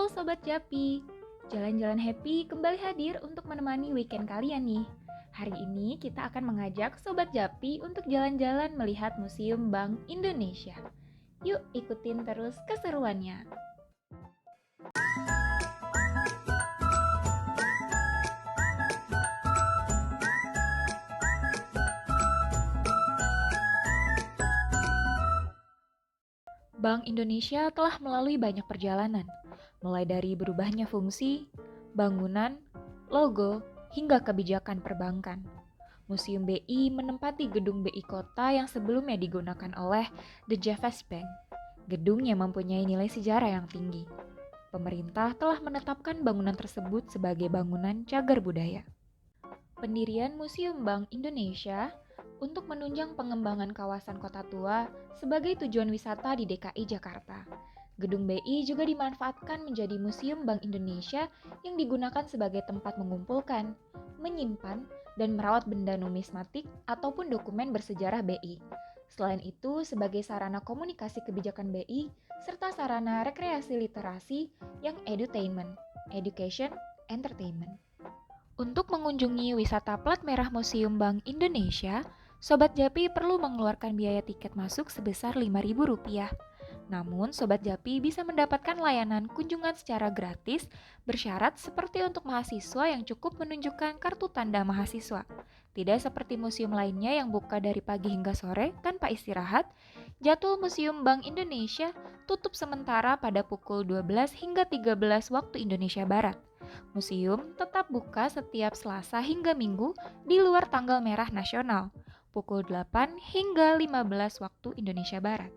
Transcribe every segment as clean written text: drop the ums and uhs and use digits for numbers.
Halo Sobat Japi, Jalan-Jalan Happy kembali hadir untuk menemani weekend kalian nih. Hari ini kita akan mengajak Sobat Japi untuk jalan-jalan melihat Museum Bank Indonesia. Yuk ikutin terus keseruannya. Bank Indonesia telah melalui banyak perjalanan, mulai dari berubahnya fungsi, bangunan, logo, hingga kebijakan perbankan. Museum BI menempati gedung BI Kota yang sebelumnya digunakan oleh The Javas Bank. Gedung yang mempunyai nilai sejarah yang tinggi. Pemerintah telah menetapkan bangunan tersebut sebagai bangunan cagar budaya. Pendirian Museum Bank Indonesia untuk menunjang pengembangan kawasan kota tua sebagai tujuan wisata di DKI Jakarta. Gedung BI juga dimanfaatkan menjadi Museum Bank Indonesia yang digunakan sebagai tempat mengumpulkan, menyimpan, dan merawat benda numismatik ataupun dokumen bersejarah BI. Selain itu, sebagai sarana komunikasi kebijakan BI, serta sarana rekreasi literasi yang edutainment, education, entertainment. Untuk mengunjungi wisata plat merah Museum Bank Indonesia, Sobat Japi perlu mengeluarkan biaya tiket masuk sebesar Rp5.000. Namun, Sobat Japi bisa mendapatkan layanan kunjungan secara gratis bersyarat seperti untuk mahasiswa yang cukup menunjukkan kartu tanda mahasiswa. Tidak seperti museum lainnya yang buka dari pagi hingga sore tanpa istirahat, jadwal Museum Bank Indonesia tutup sementara pada pukul 12 hingga 13 waktu Indonesia Barat. Museum tetap buka setiap Selasa hingga Minggu di luar tanggal merah nasional, pukul 8 hingga 15 waktu Indonesia Barat.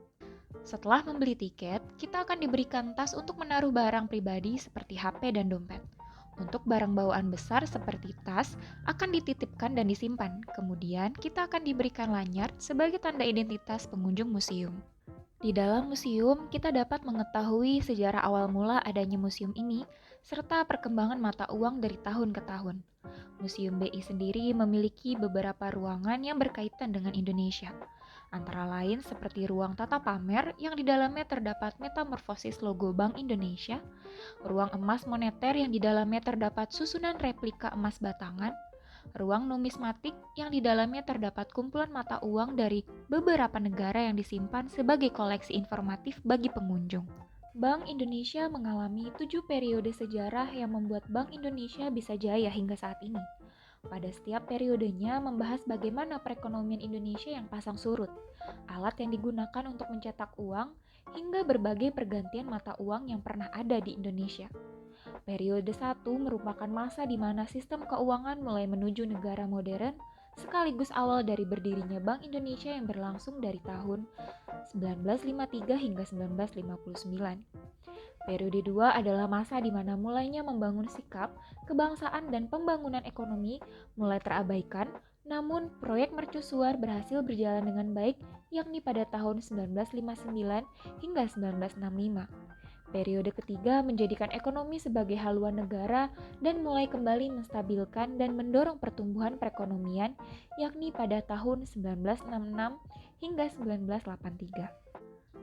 Setelah membeli tiket, kita akan diberikan tas untuk menaruh barang pribadi seperti HP dan dompet. Untuk barang bawaan besar seperti tas akan dititipkan dan disimpan. Kemudian kita akan diberikan lanyard sebagai tanda identitas pengunjung museum. Di dalam museum, kita dapat mengetahui sejarah awal mula adanya museum ini, serta perkembangan mata uang dari tahun ke tahun. Museum BI sendiri memiliki beberapa ruangan yang berkaitan dengan Indonesia, antara lain seperti ruang tata pamer yang di dalamnya terdapat metamorfosis logo Bank Indonesia, ruang emas moneter yang di dalamnya terdapat susunan replika emas batangan, ruang numismatik yang di dalamnya terdapat kumpulan mata uang dari beberapa negara yang disimpan sebagai koleksi informatif bagi pengunjung. Bank Indonesia mengalami 7 periode sejarah yang membuat Bank Indonesia bisa jaya hingga saat ini. Pada setiap periodenya membahas bagaimana perekonomian Indonesia yang pasang surut, alat yang digunakan untuk mencetak uang, hingga berbagai pergantian mata uang yang pernah ada di Indonesia. Periode 1 merupakan masa di mana sistem keuangan mulai menuju negara modern, sekaligus awal dari berdirinya Bank Indonesia yang berlangsung dari tahun 1953 hingga 1959. Periode 2 adalah masa di mana mulainya membangun sikap, kebangsaan dan pembangunan ekonomi mulai terabaikan, namun proyek mercusuar berhasil berjalan dengan baik yakni pada tahun 1959 hingga 1965. Periode ketiga menjadikan ekonomi sebagai haluan negara dan mulai kembali menstabilkan dan mendorong pertumbuhan perekonomian yakni pada tahun 1966 hingga 1983.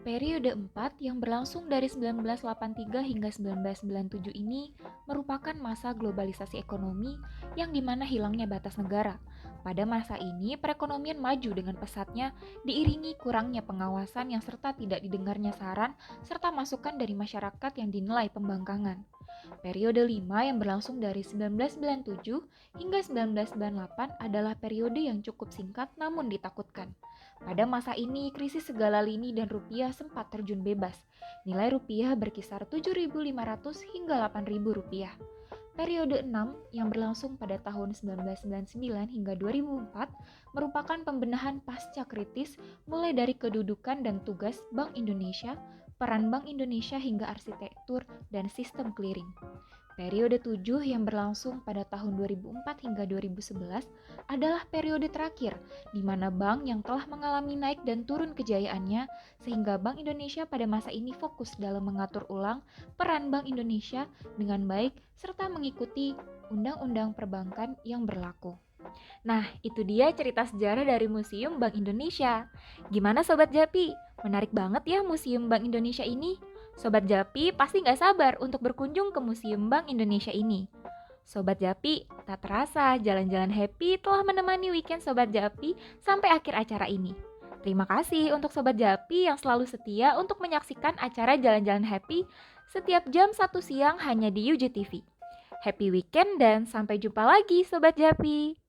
Periode 4 yang berlangsung dari 1983 hingga 1997 ini merupakan masa globalisasi ekonomi yang dimana hilangnya batas negara. Pada masa ini, perekonomian maju dengan pesatnya diiringi kurangnya pengawasan yang serta tidak didengarnya saran serta masukan dari masyarakat yang dinilai pembangkangan. Periode 5 yang berlangsung dari 1997 hingga 1998 adalah periode yang cukup singkat namun ditakutkan. Pada masa ini, krisis segala lini dan rupiah sempat terjun bebas. Nilai rupiah berkisar 7.500 hingga 8.000 rupiah. Periode 6 yang berlangsung pada tahun 1999 hingga 2004 merupakan pembenahan pasca kritis mulai dari kedudukan dan tugas Bank Indonesia, peran Bank Indonesia hingga arsitektur dan sistem clearing. Periode 7 yang berlangsung pada tahun 2004 hingga 2011 adalah periode terakhir di mana bank yang telah mengalami naik dan turun kejayaannya sehingga Bank Indonesia pada masa ini fokus dalam mengatur ulang peran Bank Indonesia dengan baik serta mengikuti undang-undang perbankan yang berlaku. Nah, itu dia cerita sejarah dari Museum Bank Indonesia. Gimana Sobat Japi? Menarik banget ya Museum Bank Indonesia ini? Sobat Japi pasti nggak sabar untuk berkunjung ke Museum Bank Indonesia ini. Sobat Japi, tak terasa jalan-jalan happy telah menemani weekend Sobat Japi sampai akhir acara ini. Terima kasih untuk Sobat Japi yang selalu setia untuk menyaksikan acara Jalan-Jalan Happy setiap jam 1 siang hanya di UJTV. Happy weekend dan sampai jumpa lagi Sobat Japi.